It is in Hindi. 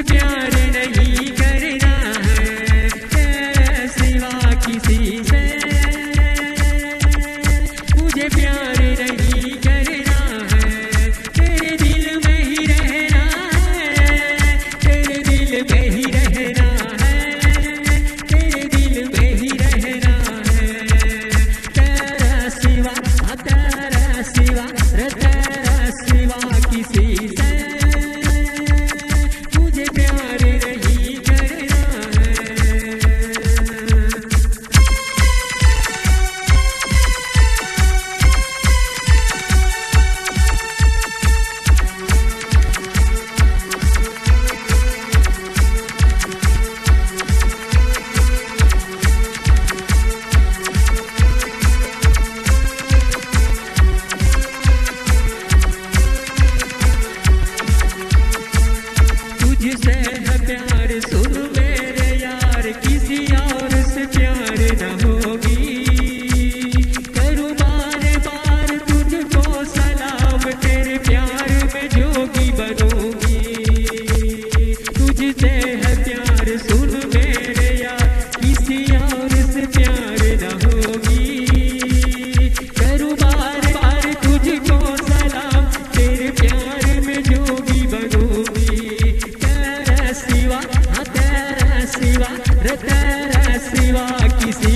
प्यार नहीं करना है तेरे सिवा किसी से, मुझे प्यार नहीं करना है, तेरे दिल में ही रहना है, तेरे दिल में ही रहना है, तेरे दिल में ही रहना है, तेरा सिवा तेरा सिवा तेरा सिवा किसी से मुझे प्यार नहीं करना है। तुझसे है प्यार सुन मेरे यार, किसी और से प्यार न होगी, करूँ बार बार तुझको सलाम, तेरे प्यार में जोगी बनूंगी। तुझसे है प्यार सुन मेरे यार, किसी और से प्यार न होगी, करूँ बार बार तुझको सलाम, तेरे प्यार में जोगी बनूंगी। तेरा सिवा तेरा सिवा किसी